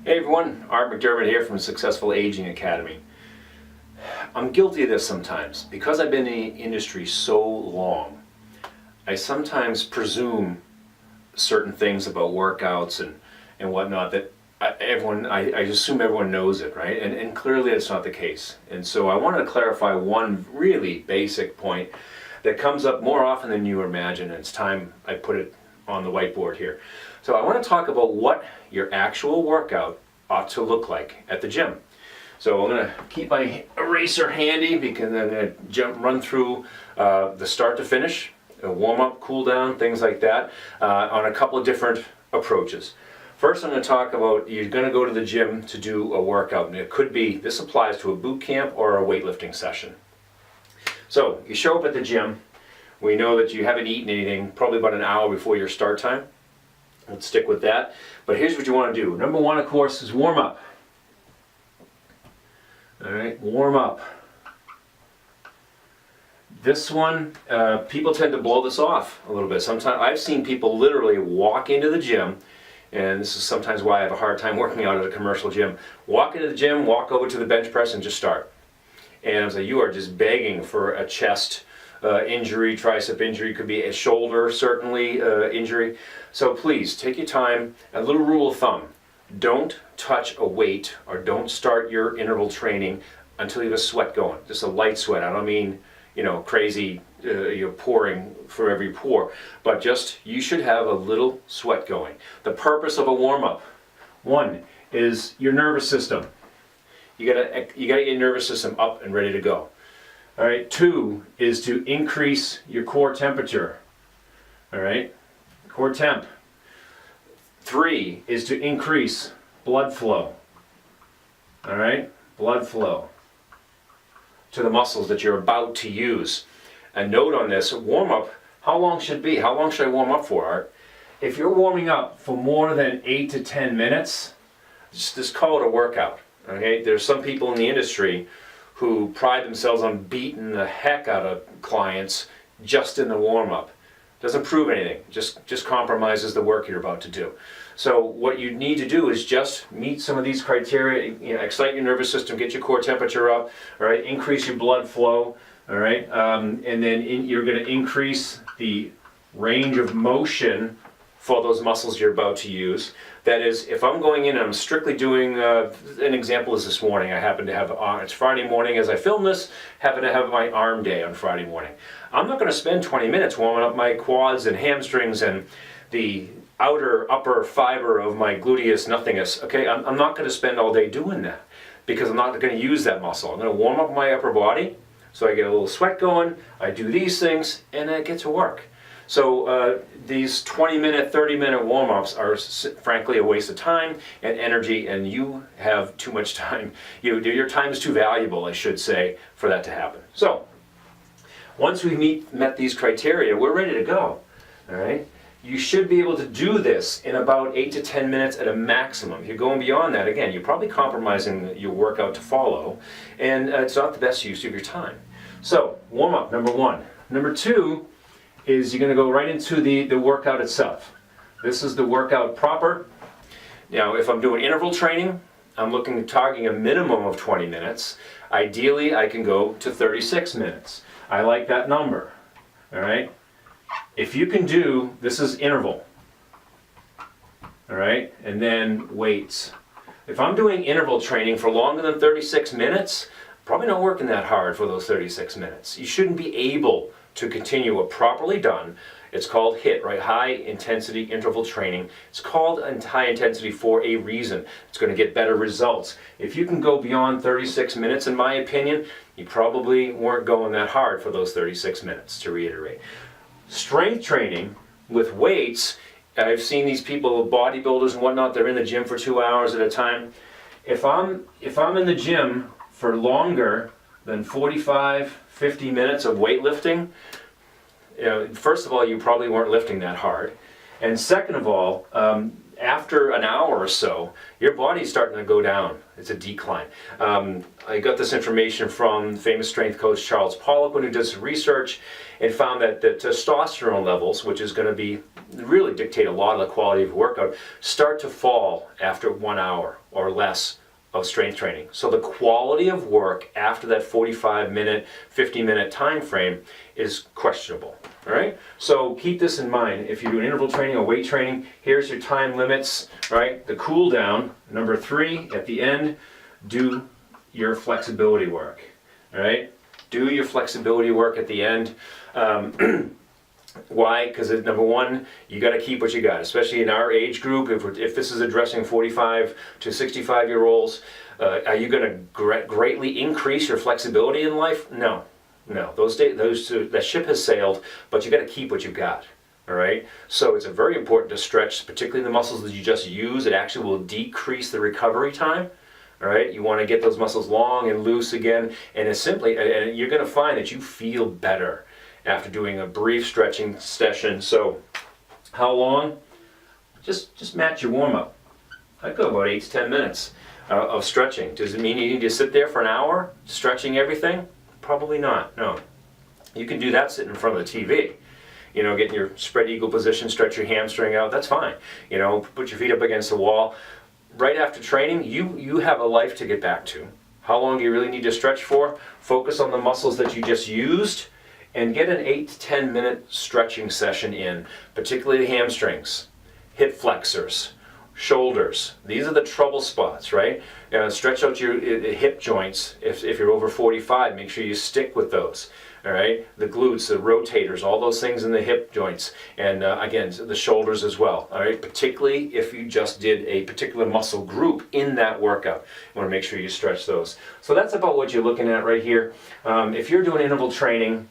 Hey everyone, Art McDermott here from Successful Aging Academy. I'm guilty of this sometimes. Because I've been in the industry so long, I sometimes presume certain things about workouts and whatnot that I assume everyone knows it, right? And clearly that's not the case. And so I wanted to clarify one really basic point that comes up more often than you imagine, and it's time I put it on the whiteboard here. So I want to talk about what your actual workout ought to look like at the gym. So I'm going to keep my eraser handy because I'm going to run through the start to finish, warm up, cool down, things like that, on a couple of different approaches. First, I'm going to talk about you're going to go to the gym to do a workout, and it could be, this applies to a boot camp or a weightlifting session. So you show up at the gym. We know that you haven't eaten anything probably about an hour before your start time. Let's stick with that. But here's what you want to do. Number one, of course, is warm up. All right, warm up. This one, people tend to blow this off a little bit. Sometimes I've seen people literally walk into the gym, and this is sometimes why I have a hard time working out at a commercial gym. Walk into the gym, walk over to the bench press, and just start. And I was like, you are just begging for a chest injury, tricep injury, could be a shoulder, certainly injury. So please, take your time. A little rule of thumb, don't touch a weight or don't start your interval training until you have a sweat going. Just a light sweat. I don't mean, crazy, you're pouring for every pour, but just, you should have a little sweat going. The purpose of a warm-up, one, is your nervous system. You gotta get your nervous system up and ready to go. All right, two is to increase your core temperature. All right, core temp. Three is to increase blood flow. All right, blood flow to the muscles that you're about to use. A note on this, warm up, how long should it be? How long should I warm up for, Art? If you're warming up for more than 8 to 10 minutes, just call it a workout. Okay, there's some people in the industry who pride themselves on beating the heck out of clients just in the warm-up. Doesn't prove anything, just compromises the work you're about to do. So what you need to do is just meet some of these criteria, excite your nervous system, get your core temperature up, all right, increase your blood flow, all right, and then you're going to increase the range of motion for those muscles you're about to use. That is, if I'm going in and I'm strictly doing, an example is this morning, I happen to have, it's Friday morning as I film this, happen to have my arm day on Friday morning. I'm not going to spend 20 minutes warming up my quads and hamstrings and the upper fiber of my gluteus nothingus, okay? I'm not going to spend all day doing that because I'm not going to use that muscle. I'm going to warm up my upper body so I get a little sweat going, I do these things, and I get to work. So these 20-minute, 30-minute warm-ups are frankly a waste of time and energy, and you have too much time. Your time is too valuable, I should say, for that to happen. So once we met these criteria, we're ready to go. All right? You should be able to do this in about 8 to 10 minutes at a maximum. If you're going beyond that, again, you're probably compromising your workout to follow, and it's not the best use of your time. So warm-up, number one. Number two is you're going to go right into the workout itself. This is the workout proper. Now, if I'm doing interval training, I'm targeting a minimum of 20 minutes. Ideally, I can go to 36 minutes. I like that number, all right? If you can do, this is interval, all right? And then weights. If I'm doing interval training for longer than 36 minutes, probably not working that hard for those 36 minutes. You shouldn't be able to continue a properly done, it's called HIIT, right? High intensity interval training. It's called high intensity for a reason. It's going to get better results. If you can go beyond 36 minutes, in my opinion, you probably weren't going that hard for those 36 minutes, to reiterate. Strength training with weights, I've seen these people, bodybuilders and whatnot, they're in the gym for 2 hours at a time. If I'm in the gym for longer than 45, 50 minutes of weightlifting, first of all, you probably weren't lifting that hard. And second of all, after an hour or so, your body's starting to go down. It's a decline. I got this information from famous strength coach Charles Poliquin, who did some research and found that the testosterone levels, which is going to be really dictate a lot of the quality of workout, start to fall after 1 hour or less of strength training. So the quality of work after that 45-minute, 50-minute time frame is questionable. All right, so keep this in mind. If you're doing interval training or weight training, here's your time limits. All right, the cool down, number 3 at the end, do your flexibility work. All right, do your flexibility work at the end. Why? Because number 1, you got to keep what you got, especially in our age group. If this is addressing 45 to 65-year-olds, are you going to greatly increase your flexibility in life? No. No, that ship has sailed, but you got to keep what you got. All right. So it's very important to stretch, particularly the muscles that you just use. It actually will decrease the recovery time. All right. You want to get those muscles long and loose again, and and you're going to find that you feel better after doing a brief stretching session. So, how long? Just match your warm up. I'd go about 8 to 10 minutes of stretching. Does it mean you need to sit there for an hour stretching everything? Probably not, no. You can do that sitting in front of the TV. You know, get in your spread eagle position, stretch your hamstring out, that's fine. You know, put your feet up against the wall. Right after training, you have a life to get back to. How long do you really need to stretch for? Focus on the muscles that you just used and get an 8 to 10 minute stretching session in, particularly the hamstrings, hip flexors, shoulders. These are the trouble spots, right? Stretch out your hip joints. If you're over 45, make sure you stick with those. All right, the glutes, the rotators, all those things in the hip joints, and again, the shoulders as well. All right, particularly if you just did a particular muscle group in that workout, you want to make sure you stretch those. So that's about what you're looking at right here. If you're doing interval training,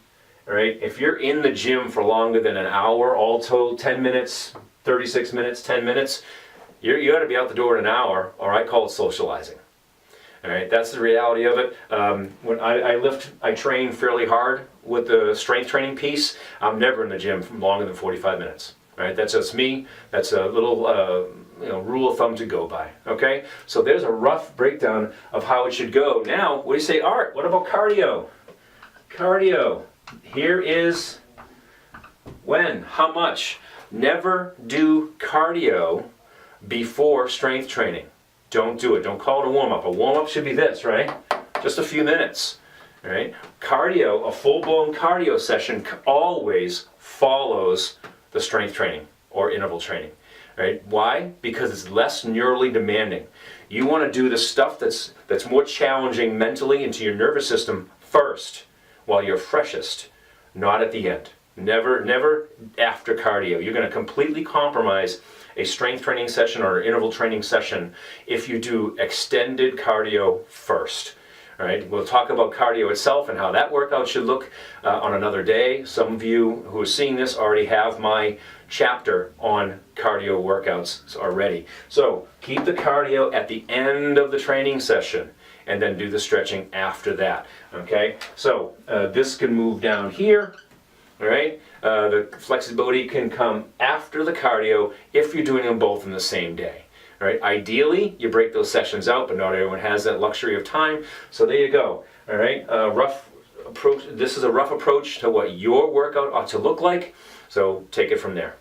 all right, if you're in the gym for longer than an hour, all told, 10 minutes, 36 minutes, 10 minutes, you got to be out the door in an hour, or I call it socializing. All right, that's the reality of it. When I train fairly hard with the strength training piece. I'm never in the gym for longer than 45 minutes. All right, that's just me. That's a little rule of thumb to go by. Okay, so there's a rough breakdown of how it should go. Now, what do you say, Art? What about cardio? Cardio. Here is when, how much. Never do cardio before strength training. Don't do it. Don't call it a warm-up. A warm-up should be this, right? Just a few minutes, right? Cardio, a full-blown cardio session always follows the strength training or interval training, right? Why? Because it's less neurally demanding. You want to do the stuff that's more challenging mentally into your nervous system first, while you're freshest, not at the end. Never after cardio. You're going to completely compromise a strength training session or an interval training session if you do extended cardio first. All right, we'll talk about cardio itself and how that workout should look on another day. Some of you who are seeing this already have my chapter on cardio workouts already. So keep the cardio at the end of the training session and then do the stretching after that. Okay, so this can move down here. All right, the flexibility can come after the cardio if you're doing them both in the same day. All right, ideally you break those sessions out, but not everyone has that luxury of time. So there you go. All right, rough approach. This is a rough approach to what your workout ought to look like. So take it from there.